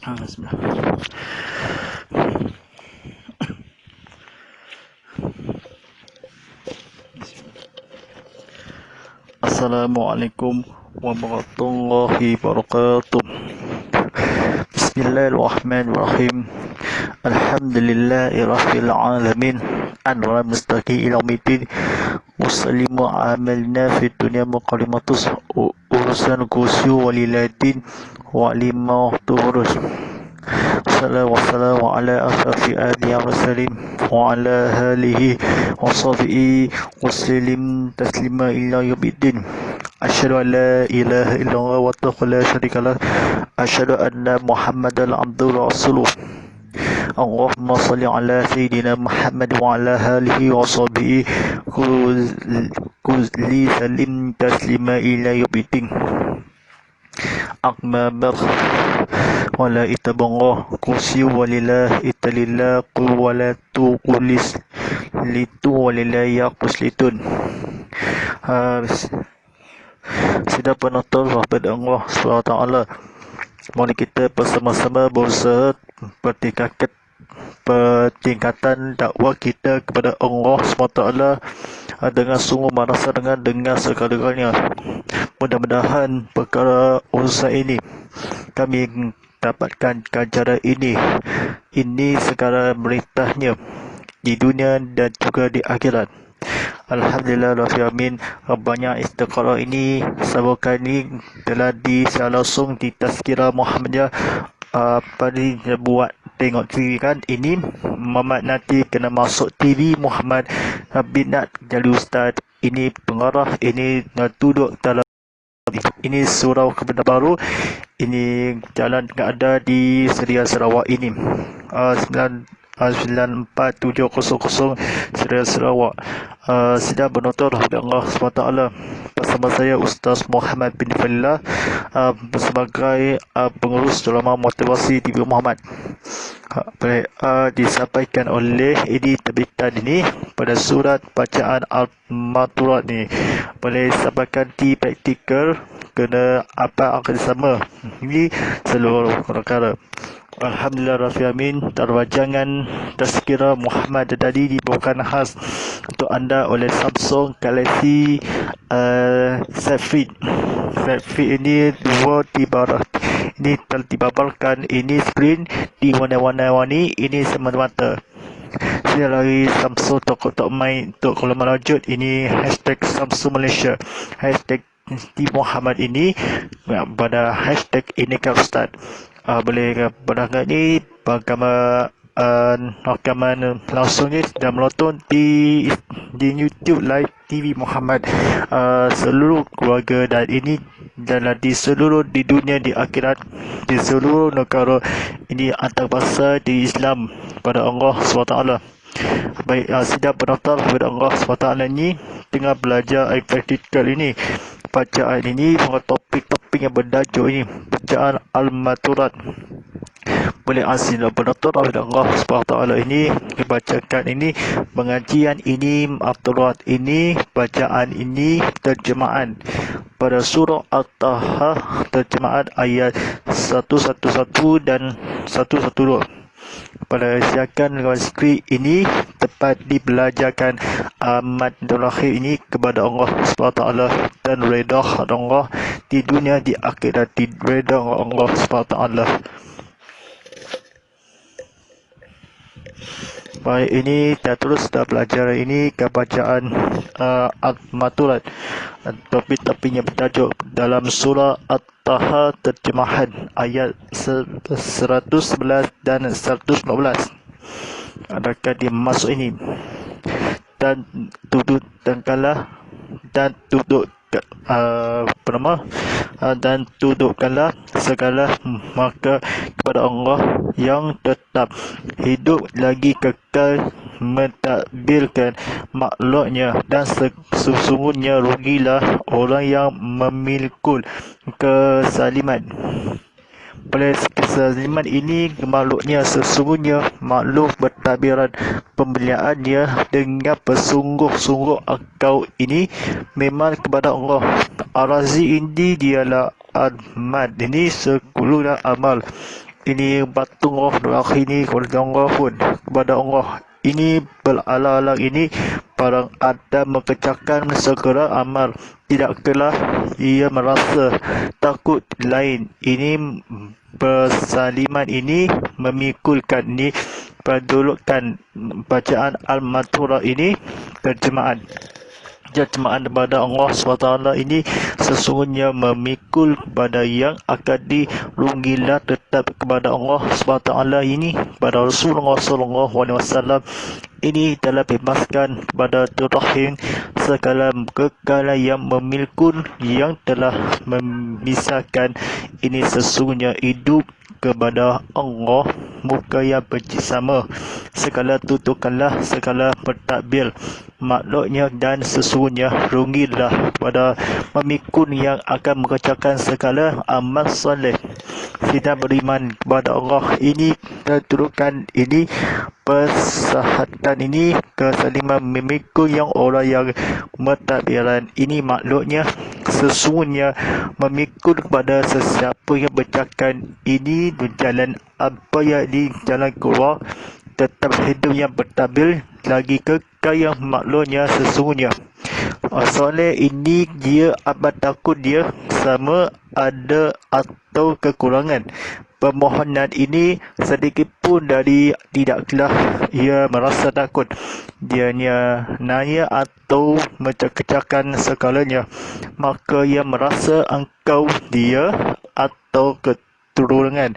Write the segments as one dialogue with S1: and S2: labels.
S1: Bismillah. Assalamualaikum warahmatullahi wabarakatuh. Bismillahirrahmanirrahim. Alhamdulillahi rabbil alamin. Anwar mustaqi ila mitin. Muslimu amalna fi dunya muqaddimatus urusan kusyu walilatin wa lima turus. Wassalamu ala asrafi anbiya mursalin wa ala alihi wa sahbihi wasallim taslima ila yaumiddin. Asyhadu an la ilaha illallah wa la syarika lah. Asyhadu anna Muhammadan abduhu wa rasuluh. Allahumma salli ala sayyidina Muhammad wa ala alihi wa sahbihi kulli salim taslima ila yaumiddin. Amma ba'd. Wala itabangah kursi walillah italillah qul wala tuqulis litu walillah yaquslitun. Sudah penonton rahmat Allah SWT, mari kita bersama-sama berusaha pertingkatan dakwah kita kepada Allah SWT dengan sungguh merasa dengan segala-galanya. Mudah-mudahan perkara urusan ini kami dapatkan ganjaran ini segala meritahnya di dunia dan juga di akhirat. Alhamdulillah rabbil alamin. Banyak istiqarah ini sebuah kali telah langsung di Tazkirah Muhammadiyah pada buat tengok TV kan. Ini Muhammad nanti kena masuk TV Muhammad Binat jadi ustaz. Ini pengarah, ini duduk dalam ini surau Kebenaran Baru. Ini jalan yang ada di Seria Sarawak ini. 94700 Seria Sarawak. Sedang menonton Allah SWT bersama saya Ustaz Muhammad bin Falillah sebagai pengurus drama motivasi TV Muhammad. Disampaikan oleh ini terbitan ini pada surat bacaan Al-Maturat ni. Boleh sampaikan di praktikal kena apa akan sama. Ini seluruh perkara. Alhamdulillah rabbil alamin. Terwajangan Tazkirah Muhammad tadi dibawakan khas untuk anda oleh Samsung Galaxy Z Flip. Z Flip ini ini telah dibabarkan. Ini skrin di warna-warni. Ini semata-mata. Saya lagi Samsung Tok main untuk kalau melanjut. Ini hashtag Samsung Malaysia, hashtag di Muhammad ini pada hashtag ini kan Ustaz. Boleh pada ni bagaimana rakaman langsungnya sudah menonton di YouTube Live TV Muhammad seluruh keluarga dan ini dan di seluruh di dunia, di akhirat, di seluruh negara ini antarabangsa di Islam pada Allah SWT. Baik, sedang penonton kepada Allah SWT ini tengah belajar ayat praktikal ini. Bacaan ini topik-topik yang bertajuk ini bacaan Al-Maturat. Boleh asin dan penonton Allah SWT ini dibacakan ini pengajian ini Al-Maturat ini bacaan ini terjemahan pada surah At-Taha, terjemahan ayat 111 dan 112. Pada siakan dengan skrip ini tepat dibelajarkan amat terakhir ini kepada Allah SWT dan redha Allah di dunia, di akhirat, di redha Allah SWT. Baik, ini kita terus dah belajar ini kebacaan Al-Maturat. Topik-topiknya bertajuk dalam surah At-Taha terjemahan ayat 111 dan 114. Adakah dimasuk ini? Dan duduk dan dudukkanlah segala maka kepada Allah yang tetap hidup lagi kekal mentadbirkan makhluknya, dan sesungguhnya rugilah orang yang memiliki kesaliman. Pada kesaliman ini makhluknya sesungguhnya makhluk bertabiran pembeliannya dengan bersungguh-sungguh akau ini memang kepada Allah. Ar-Razi ini dialah Ahmad ini 10 amal. ini patung Allah ini kepada Allah pun kepada Allah ini beralang-alang ini barang Adam mengerjakan segala amal, tidaklah ia merasa takut lain. Ini persaliman ini memikulkan ini pendulukan bacaan Al-Maturah ini terjemahan kepada Allah SWT ini sesungguhnya memikul kepada yang akan dirunggilah tetap kepada Allah SWT ini pada Rasulullah SAW ini telah bebaskan kepada Turahim segala kekala yang memilkun yang telah memisahkan ini sesungguhnya hidup kepada Allah muka yang benci sama segala tutukanlah segala bertakbir makhluknya dan sesungguhnya rugilah pada memikun yang akan mengerjakan segala amal soleh tidak beriman kepada Allah ini terturukan ini persahatan ini kesaliman memikul yang orang yang mentadbiran ini makhluknya sesungguhnya memikul kepada sesiapa yang bercakap ini berjalan apa yang di jalan keluar tetap hidup yang bertabil lagi kekal yang makhluknya sesungguhnya soleh ini dia amat takut dia sama ada atau kekurangan permohonan ini sedikit pun dari tidaklah ia merasa takut dianya nanya atau menceritakan segalanya maka ia merasa engkau dia atau keturunan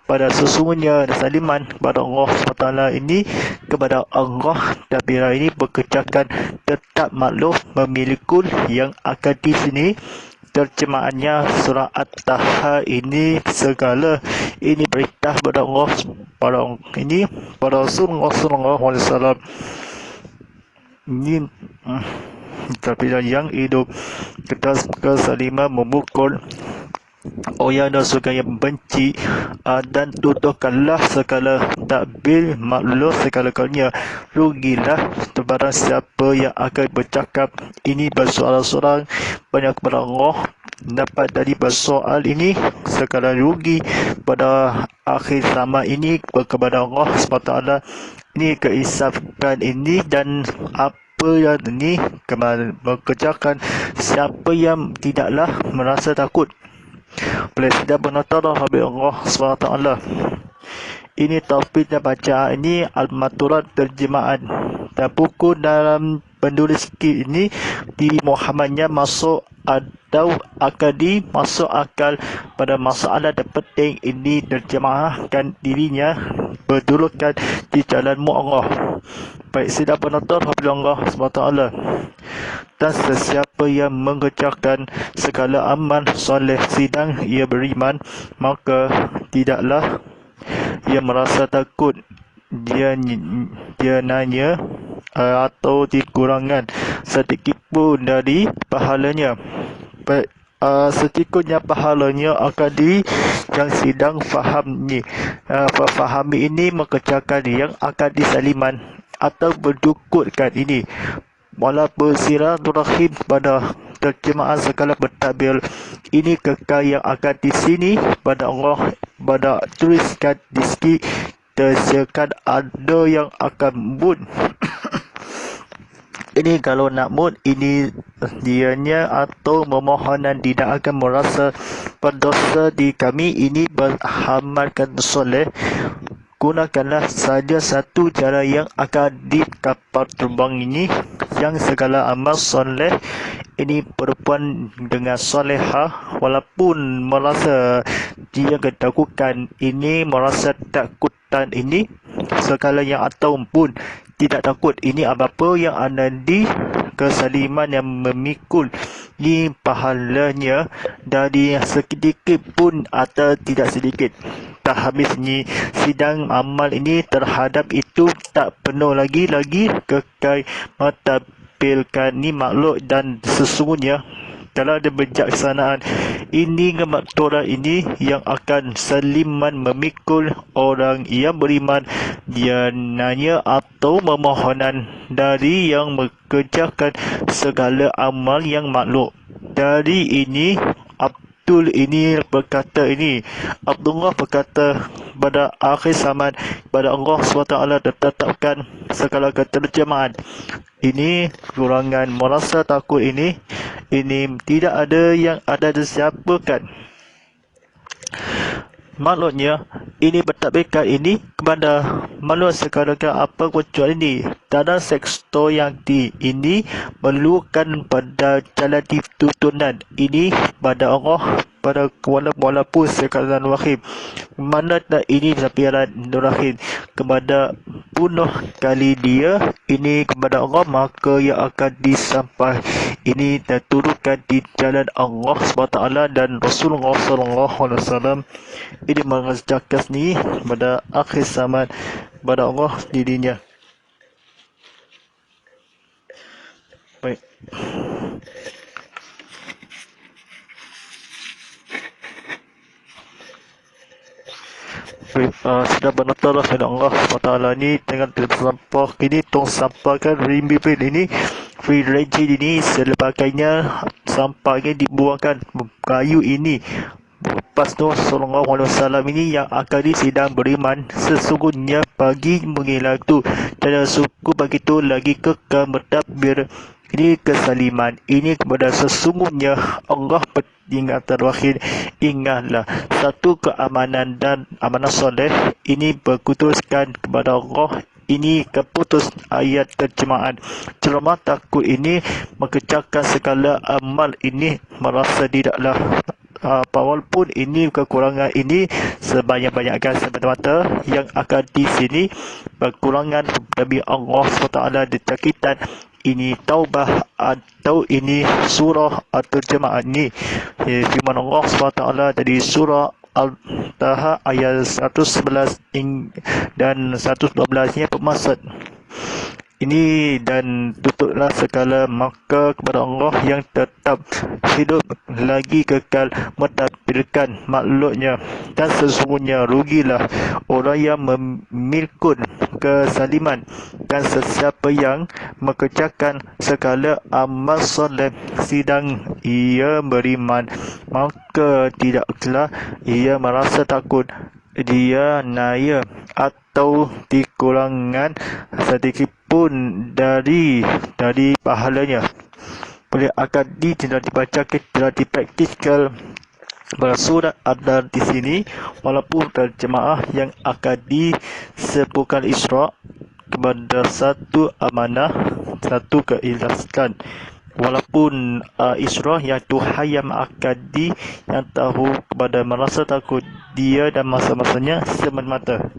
S1: pada sesungguhnya saliman kepada Allah SWT ini kepada Allah tabira ini bekerjakan tetap makhluk memiliki yang akan di sini terjemahannya surah At-Taha ini segala ini berita pada Allah pada Rasulullah SAW ini tapi yang hidup kita kesaliman memukul orang dan suka yang benci dan tuduhkanlah segala takbir makhluk segala-galanya rugilah barang siapa yang akan bercakap ini bersoal-soal banyak kepada Allah dapat dari bersoal ini segala rugi pada akhir zaman ini kepada Allah SWT ini keisafkan ini dan apa yang ini mengerjakan siapa yang tidaklah merasa takut boleh tidak bernotarah habis Allah SWT. Ini taufid dan bacaan ini Al-Maturah terjemahan dan buku dalam penulis ini di Muhammadnya masuk atau akadi masuk akal pada masalah dan penting ini terjemahkan dirinya berdulukan di jalanmu Allah. Baik tidak bernotar habis Allah SWT. Dan sesiapa yang mengerjakan segala amal soleh sidang ia beriman maka tidaklah ia merasa takut dia nanya atau dikurangan sedikit pun dari pahalanya sedikitnya pahalanya akan yang sidang fahami ini mengerjakan yang akan disaliman atau berdukutkan ini walaupun silaturahim pada terjemahan segala bertabir ini kekal yang akan di sini pada Allah pada tuliskan di sini tersiakan ada yang akan mud ini kalau nak mud ini dianya atau memohonan tidak akan merasa berdosa di kami ini beramalkan soleh gunakanlah saja satu cara yang akan di kapal terbang ini yang segala amal soleh ini perempuan dengan solehah walaupun merasa dia ketakutan ini merasa takutan ini segala yang atau pun tidak takut ini apa-apa yang ada di kesaliman yang memikul di pahalanya dari sedikit pun atau tidak sedikit tak habisnya sidang amal ini terhadap itu tak penuh lagi kekal mentapilkan ni makhluk dan sesungguhnya telah ada bijaksanaan ini Maturah ini yang akan saliman memikul orang yang beriman dia nanya atau memohonan dari yang mengerjakan segala amal yang makhluk dari ini Betul ini berkata ini. Abdullah berkata pada akhir zaman pada Allah SWT ditetapkan segala keterjemahan. Ini kurangan merasa takut ini tidak ada yang ada disiapakan. Maknanya, ini bertakbirkan ini kepada makhluk sekarang apa kecuali ini. Dalam sektor yang ini memerlukan pada jalan tuntunan ini pada Allah pada walaupun sekarang wahid. Mana tak ini sampai rahim kepada bunuh kali dia ini kepada Allah, maka ia akan disampai ini terturunkan di jalan Allah SWT dan Rasulullah SAW. Ini mengajarkan ni pada akhir zaman pada Allah dirinya. Baik. Sudah benar-benar Allah SWT ni dengan sampah ini tong sampah kan rimbi ini free range ini selepasnya sampah ini dibuangkan kayu ini. Lepas tu Sallallahu Alaihi Wasallam ini yang akan sedang beriman sesungguhnya pagi mengilang tu dan suku begitu lagi kekal bertakbir ini kesaliman ini kepada sesungguhnya Allah peringatan terakhir. Ingatlah satu keamanan dan amanah soleh ini berkutuskan kepada Allah. Ini keputus ayat terjemahan ceramah takut ini mengerjakan segala amal ini merasa tidaklah walaupun ini kekurangan ini sebanyak-banyakkan semata-mata yang akan di sini kekurangan Nabi Allah SWT dicakitan ini taubah atau ini surah atau jemaah ini firman Allah SWT dari surah Al-Taha ayat 111 dan 112-nya bermaksud ini dan tutuplah segala maka kepada Allah yang tetap hidup lagi kekal mentadbirkan makhluknya dan sesungguhnya rugilah orang yang memilkun kesaliman dan sesiapa yang mengerjakan segala amal soleh sedang ia beriman maka tidaklah ia merasa takut dia naya atau dikurangan sedikit pun dari pahalanya. Boleh akan tidak dibaca tidak dipraktikkan pada surat ada di sini walaupun terjemaah yang akan disebutkan Isra kepada satu amanah satu keikhlasan. Walaupun Isra yang Tuhan yang akan yang tahu kepada merasa takut dia dan masa-masanya semata-mata.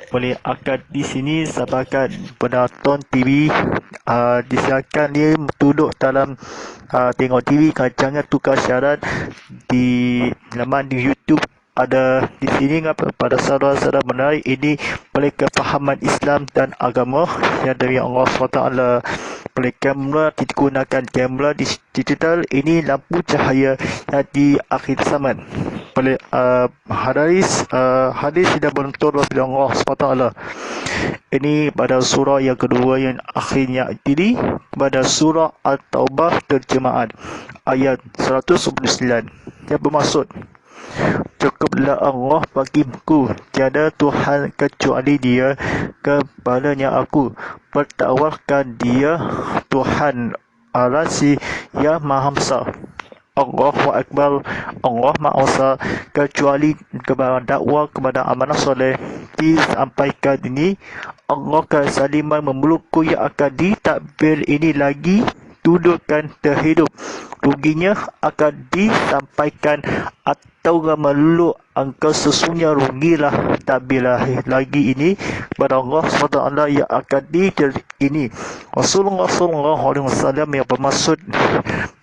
S1: Boleh akan di sini sahabat penonton TV disiarkan dia duduk dalam tengok TV jangan tukar syarat di laman di YouTube ada di sini pada saudara-saudara menarik ini boleh kefahaman Islam dan agama yang dari Allah SWT. Boleh kamera digunakan kamera digital ini lampu cahaya yang di akhir zaman. Boleh hadis tidak bentur dari Allah SWT. Ini pada surah yang kedua yang akhirnya ini pada surah At-Taubah terjemahan ayat 199 yang bermaksud cukuplah Allah bagiku, tiada Tuhan kecuali Dia, kepadanya aku bertawakalkan Dia Tuhan Al-Asi yang Maha Besar. Allahu Akbar, Allah Maha Esa, kecuali kepada dakwah kepada amanah soleh disampaikan ini Allah kesaliman memelukku yang akan ditakbir ini lagi dudukkan terhidup ruginya akan disampaikan atau meluk engkau sesungguhnya rugilah takbirlah lagi ini kepada Allah SWT yang akan ini Rasulullah SAW yang bermaksud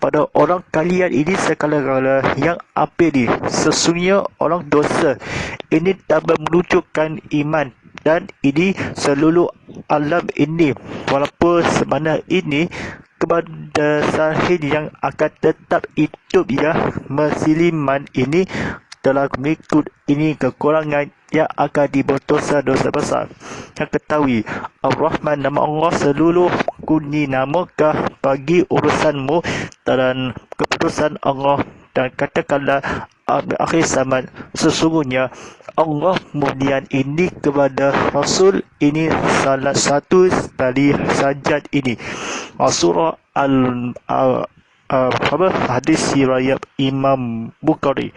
S1: pada orang kalian ini segala-gala yang apa ini sesungguhnya orang dosa ini tambah menunjukkan iman dan ini seluruh alam ini walaupun semana ini kepada sahih yang akan tetap hidup ya musliman ini telah mengikut ini kekurangan yang akan diberdosa dosa besar. Yang ketahui Ar-Rahman nama Allah seluruh kuni namakah bagi urusanmu dan keputusan Allah dan katakanlah akhir zaman, sesungguhnya Allah kemudian ini kepada Rasul ini salah satu dari sajat ini. Surah hadis riwayat Imam Bukhari.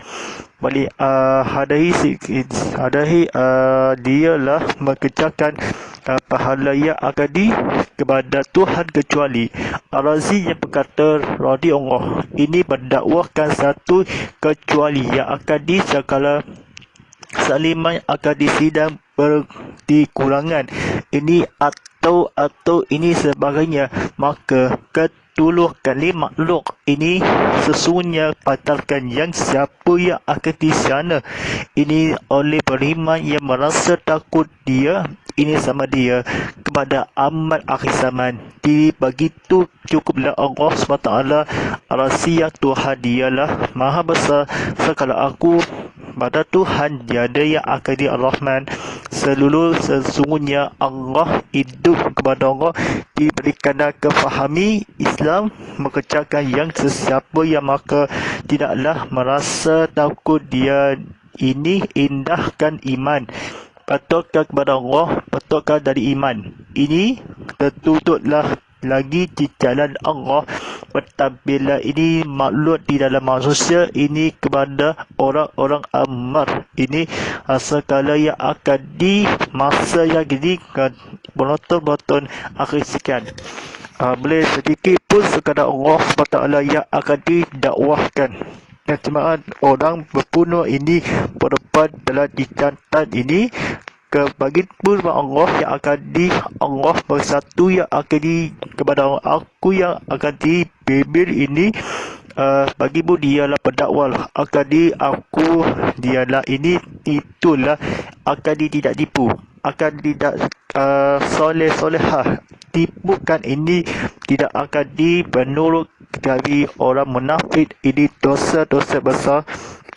S1: Balik dialah mengerjakan pahala yang akadi kepada Tuhan kecuali Ar-Razi yang berkata radhiyallahu ini mendakwahkan satu kecuali yang akadi sekala saliman akadi sidang berkekurangan ini atau ini sebagainya, maka ketuluh kali makhluk ini sesungguhnya batalkan yang siapa yang akan di sana ini oleh beriman yang merasa takut dia ini sama dia kepada amal akhir zaman. Jadi begitu cukuplah Allah SWT rahsia Tuhan dialah maha besar sekala aku pada Tuhan tiada yang akan di Ar-Rahman seluruh sesungguhnya Allah hidup kepada Allah diberikan kefahami Islam mengerjakan yang sesiapa yang maka tidaklah merasa takut dia ini indahkan iman patutkan kepada Allah, patutkan dari iman. Ini tertutuplah lagi di jalan Allah. Bertampillah ini makhluk di dalam manusia ini kepada orang-orang ammar. Ini sekala yang akan di masa yang ini betul-betul akhir sekian. Boleh sedikit pun sekadar Allah SWT yang akan didakwahkan. Cuma orang berbunuh ini berdepan dalam dicantat ini bagi pun Allah yang akan di Allah bersatu yang akan di kepada aku yang akan dibebel ini bagi pun dialah pendakwal akan di aku dialah ini itulah akan di tidak tipu akan tidak soleh-solehah tipukan ini tidak akan dipenurut dari orang munafik ini dosa-dosa besar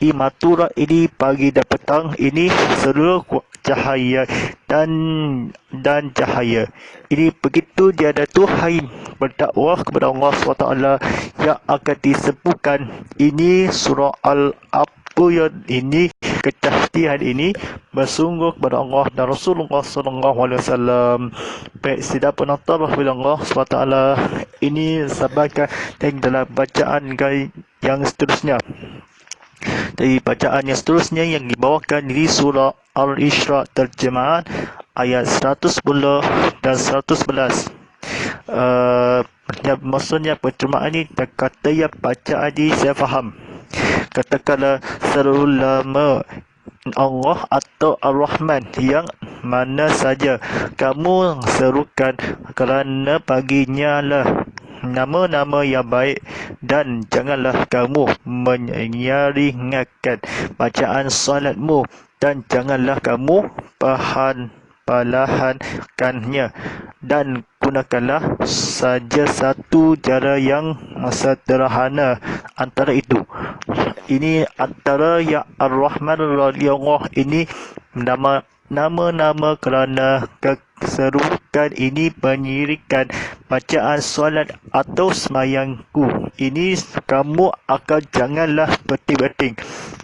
S1: imatura ini pagi dan petang ini seluruh cahaya dan cahaya ini begitu dia ada Tuhan berdakwah kepada Allah SWT yang akan disebutkan ini surah apa yang ini kecahdian ini bersungguh kepada Allah dan Rasulullah SAW. Baik, sidang penonton Allah SWT ini sampaikan dalam bacaan yang seterusnya. Dari bacaan yang seterusnya yang dibawakan di surah Al-Isra terjemahan ayat 110 dan 111. Maksudnya penterjemahan ini kata yang bacaan ini saya faham. Katakanlah selama Allah atau Ar-Rahman yang mana saja kamu serukan kerana baginya lah nama-nama yang baik dan janganlah kamu menyaringakan bacaan salatmu dan janganlah kamu perlahankannya dan gunakanlah saja satu cara yang sederhana antara itu. Ini antara yang Ar-Rahman radhiyallahu ini nama-nama kerana keserukan ini menyirikan bacaan solat atau semayangku. Ini kamu akan janganlah berting-berting.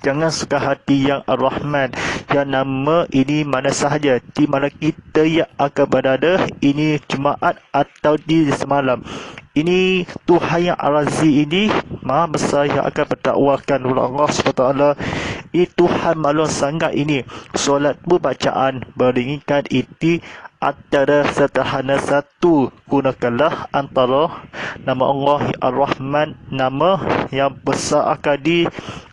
S1: Jangan suka hati yang Ar-Rahman. Yang nama ini mana sahaja. Di mana kita yang akan berada. Ini Jumaat atau di semalam. Ini Tuhan yang Ar-Razi ini maha besar yang akan berdakwahkan oleh Allah SWT. Ini Tuhan maklum sangat ini. Solatmu bacaan beringikan itu antara sederhana satu. Gunakanlah antara nama Allah Ar-Rahman, nama yang besar akan di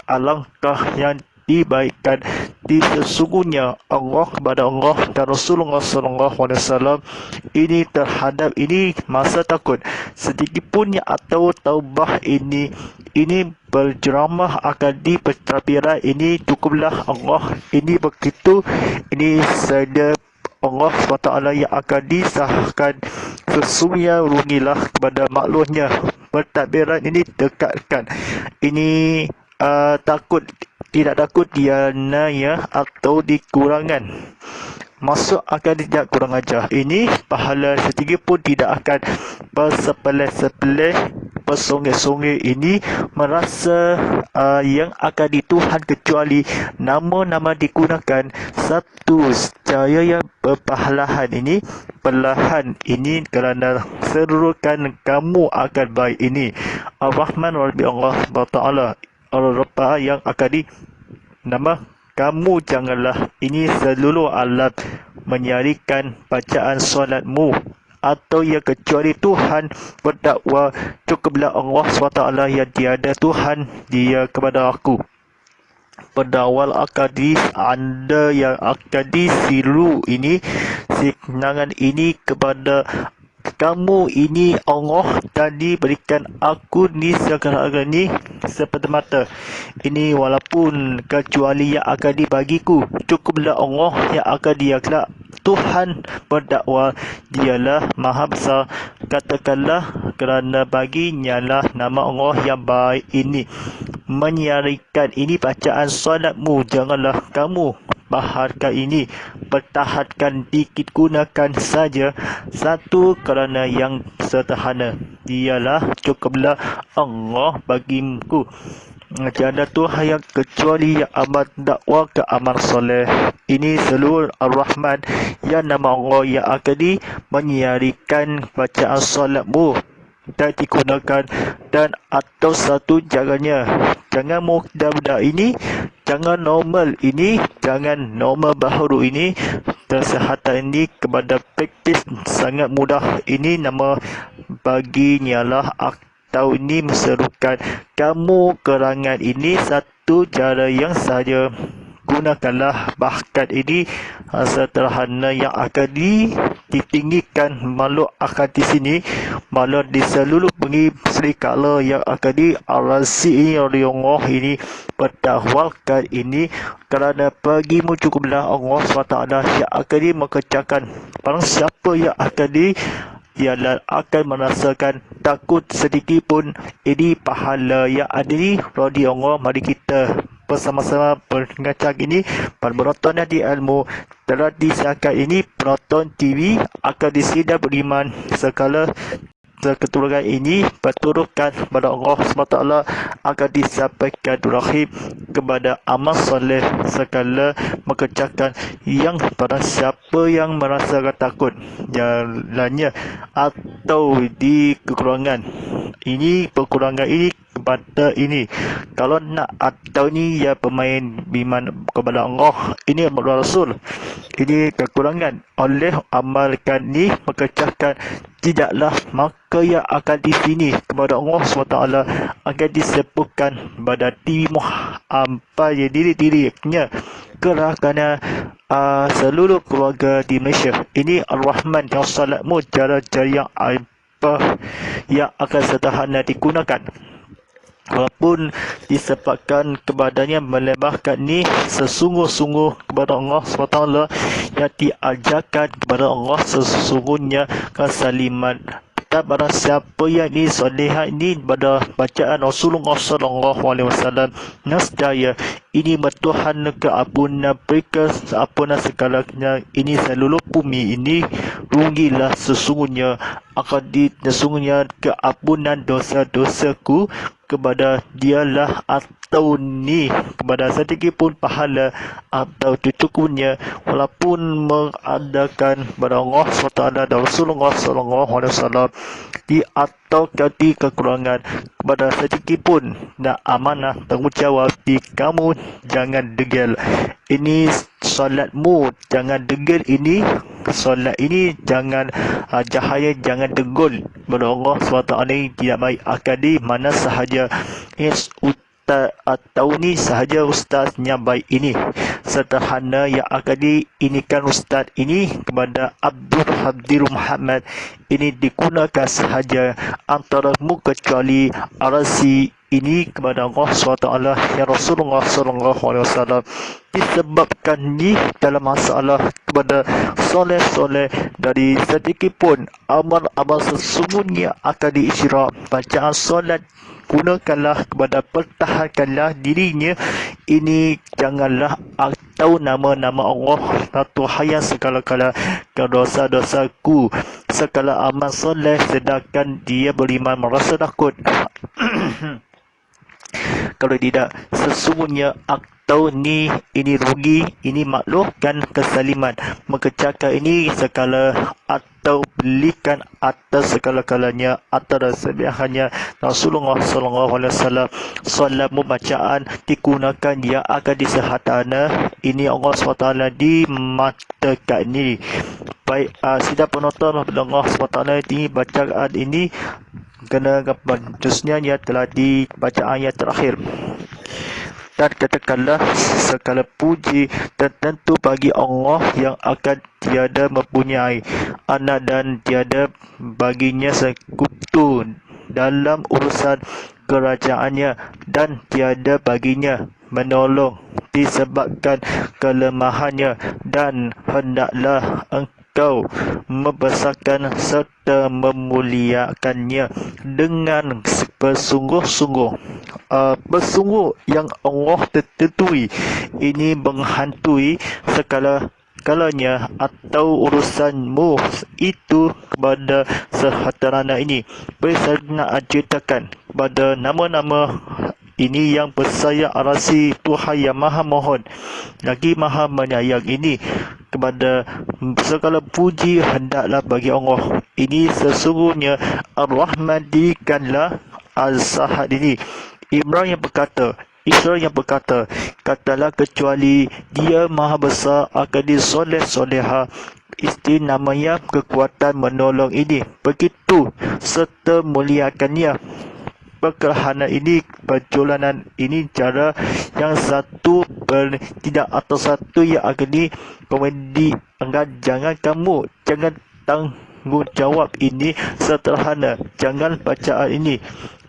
S1: alangkah yang dibaikkan di sesungguhnya Allah kepada Allah dan Rasulullah SAW ini terhadap ini masa takut sedikit pun atau taubah ini berjeramah akan di pentadbiran ini cukuplah Allah ini begitu ini saja Allah SWT yang akan disahkan sesungguhnya rungilah kepada makhluknya pentadbiran ini dekatkan ini takut tidak takut dianaya atau dikurangan masuk akan tidak kurang ajar ini pahala setinggi pun tidak akan bersepeleh-sepeleh bersonggih-songgih ini merasa yang akan dituhan kecuali nama-nama digunakan satu cahaya yang berperlahan ini kerana seluruhkan kamu akan baik ini. Ar-Rahman Rabbi Allah Ta'ala Al-Rabbah yang akan nama kamu janganlah ini seluruh alat menyarikan bacaan solatmu atau ya kecuali Tuhan berdakwa cukuplah Allah SWT yang tiada Tuhan dia kepada aku. Pendawal akadis anda yang akadis silu ini sinangan ini kepada kamu ini Allah dan diberikan aku ni sekarang ni seperti mata ini walaupun kecuali yang akan dibagiku cukuplah Allah yang akan dia kelak Tuhan berdakwa dialah maha besar katakanlah kerana baginya lah nama Allah yang baik ini menyiarkan ini bacaan solatmu janganlah kamu baharkan ini pertahankan dikit gunakan saja satu kerana yang sederhana dialah cukuplah Allah bagiku tiada Tuhan yang kecuali yang amat dakwah ke amal soleh ini seluruh Ar-Rahman yang nama Allah yang akan menyiarkan bacaan solatmu dan digunakan dan atau satu jangannya jangan mudah ini jangan normal ini jangan normal baharu ini kesihatan ini kepada praktis sangat mudah ini nama baginya lah atau ini meserukan kamu kerangan ini satu cara yang sahaja gunakanlah bahkan ini sederhana yang akan ditinggikan makhluk akan di sini makhluk di seluruh pengi serikala yang akan diarasi ini oleh Allah ini berdahwalkan ini kerana bagimu cukuplah Allah SWT yang akan mengerjakan barang siapa yang akan ialah akan merasakan takut sedikit pun ini pahala yang ada ni rodi Allah. Mari kita bersama-sama pengajar ini penonton di ilmu telah disiarkan ini Penonton TV akan disidang beriman segala keturunan ini berturukan kepada Allah SWT akan disampaikan rahim kepada amal soleh segala mengerjakan yang pada siapa yang merasakan takut jalannya atau di kekurangan ini kekurangan ini kepada ini kalau nak atau ni ya pemain biman kepada Allah ini Rasul ini kekurangan oleh amalkan ni mengerjakan tidaklah maka yang akan di sini kepada Allah SWT akan disebutkan pada dirimu sampai diri-dirinya kerana seluruh keluarga di Malaysia ini Ar-Rahman yang salatmu cara-cara yang apa yang akan sederhana digunakan walaupun disebabkan kepadanya melebahkan ni sesungguh-sungguh kepada Allah SWT yang diajarkan kepada Allah sesungguhnya kesaliman dan barang siapa yang ini solehah ini pada bacaan Rasulullah SAW nescaya ini bertuhan keampunan mereka seampunan segalanya ini seluruh bumi ini rugilah sesungguhnya akan sesungguhnya keampunan dosa-dosaku kepada dialah atau ni kepada sedikit pun pahala atau tutukunya walaupun mengadakan kepada Allah SWT dan Rasulullah SAW di atau ganti kekurangan kepada sedikit pun dan amanah tanggungjawab di kamu jangan degil ini solatmu jangan degil ini solat ini jangan cahaya jangan degul kepada Allah SWT ini tidak baik akan di mana sahaja ustaz atau ni sahaja ustaznya baik ini sederhana yang akan diinikan ustaz ini kepada Abdul Hadir Muhammad ini digunakan sahaja antaramu kecuali arasi ini kepada Allah SWT yang Rasulullah SAW disebabkan ni dalam masalah kepada soleh-soleh dari sedikit pun amal-amal sesungguhnya akan diisyarat bacaan solat gunakanlah kepada pertahankanlah dirinya ini janganlah atau nama-nama Allah, Tuhai yang segala-gala dosa-dosaku, segala amal soleh, sedangkan dia beriman merasa takut. Kalau tidak, sesungguhnya atau ini rugi, ini maklumkan kesaliman, mengejarkan ini segala atau belikan atas segala-galanya atas sebihannya Rasulullah SAW. Solat bacaan digunakan yang akan disehatan ini Allah SWT di mata ini. Baik, sidang penonton Allah SWT ini bacaan ini kena khususnya yang telah dibaca ayat terakhir. Dan katakanlah segala puji tertentu bagi Allah yang akan tiada mempunyai anak dan tiada baginya sekutu dalam urusan kerajaannya, dan tiada baginya menolong disebabkan kelemahannya, dan hendaklah engkau membesarkan serta memuliakannya dengan bersungguh-sungguh. Bersungguh yang Allah tetui ini menghantui segala-galanya atau urusanmu itu kepada sehatarana ini. Boleh saya nak ceritakan kepada nama-nama ini yang bersaya arasi Tuhan yang maha mohon lagi maha menyayang ini. Kepada segala puji hendaklah bagi Allah. Ini sesungguhnya Ar-Rahman dirikanlah Al-Sahad ini. Imran yang berkata, Isra yang berkata, katalah kecuali dia maha besar akan disoleh-soleha istinamanya kekuatan menolong ini. Begitu serta muliakannya. Perkerahanan ini, perjalanan ini, cara yang satu tidak atau satu yang akan komedi. Jangan tanggungjawab ini sederhana. Jangan bacaan ini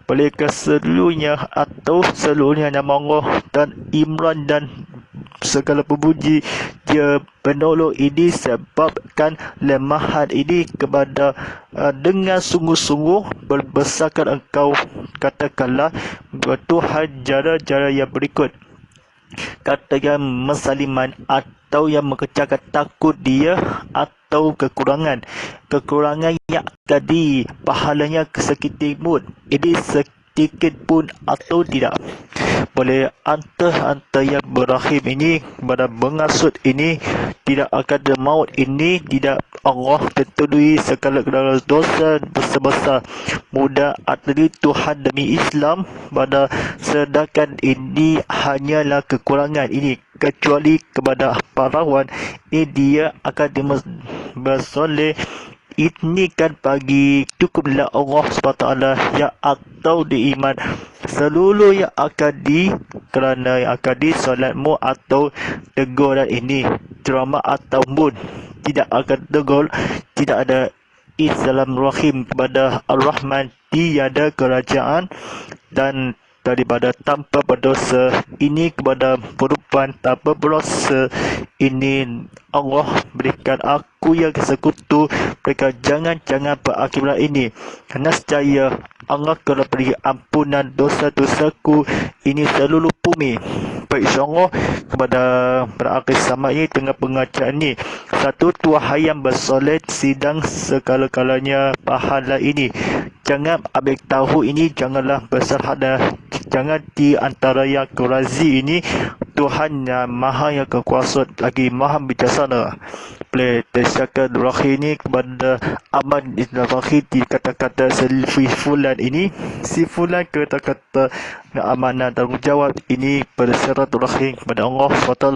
S1: boleh ke seluruhnya atau seluruhnya nama Allah dan Imran dan segala pemuji dia penolong ini sebabkan lemahan ini kepada dengan sungguh-sungguh berbesarkan engkau. Katakanlah Tuhan cara-cara yang berikut. Kata yang mensaliman atau yang mengejarkan takut dia atau kekurangan yang tadi pahalanya seketik pun ini sedikit pun atau tidak. Boleh antara yang berahim ini pada mengasut ini tidak akan ada maut ini, tidak Allah tetui segala dosa besar-besar mudah atau Tuhan demi Islam pada sedangkan ini hanyalah kekurangan ini kecuali kepada parawan ini dia akan bersoleh. Ini kan bagi cukuplah Allah SWT yang atau diiman seluruh yang akan kerana yang akan solatmu atau teguran ini ceramah ataupun tidak akan tegur, tidak ada Islam rahim kepada Ar-Rahman, tiada kerajaan dan daripada tanpa berdosa ini kepada perempuan tanpa berdosa ini Allah berikan aku yang sekutu mereka jangan berakibat ini kerana secaya Allah akan beri ampunan dosa-dosaku ini seluruh bumi. Baik, insyaAllah kepada berakhir sama ini tengah pengajian ini satu Tuhan yang bersoleh sidang segala-galanya pahala ini. Jangan ambil tahu ini, janganlah bersarhada. Jangan di antara yang kurazi ini Tuhan yang maha yang kekuasa lagi maha bijaksana. Boleh tersyakar rahim ini kepada aman rahim di kata-kata si fulan ini. Si fulan kata-kata amanah tanggungjawab ini berserat rahim kepada Allah SWT.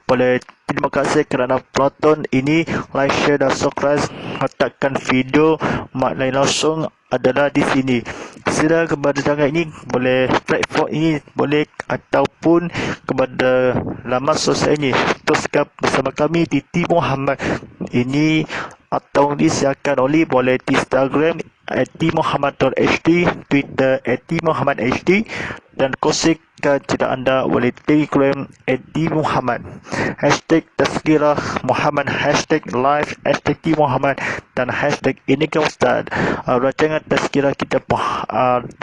S1: Boleh terima kasih kerana penonton ini. Like, share dan subscribe. Letakkan video maknai langsung adalah di sini. Sila kepada jangan ini boleh platform ini boleh ataupun kepada laman sosial ini teruskan bersama kami di T Muhammad ini atau disiarkan oleh boleh di Instagram @tmuhammad.hd, Twitter @tmuhammadhd dan kongsikan kirimkan cerita anda oleh Telegram @dmuhammad, #Tazkirah Muhammad, #live, #Muhammad dan #IndicaUstaz. Rancangan Tazkirah kita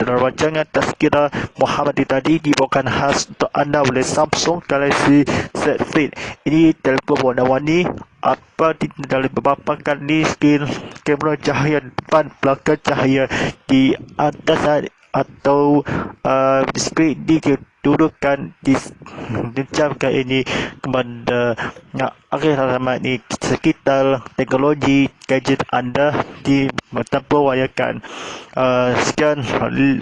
S1: dalam rancangan Tazkirah Muhammad tadi dibawakan khas untuk anda oleh Samsung Galaxy Z Flip. Ini telefon warna-warni apa dalam beberapa kali skrin kamera cahaya depan, belakang cahaya di atas atau display dituduhkan dincamkan ini kepada akhir halaman ini sekitar teknologi gadget anda di tanpa wayakan. Sekian,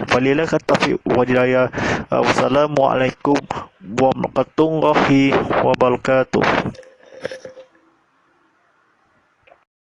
S1: walillahi taufiq wal hidayah. Wassalamualaikum warahmatullahi wabarakatuh.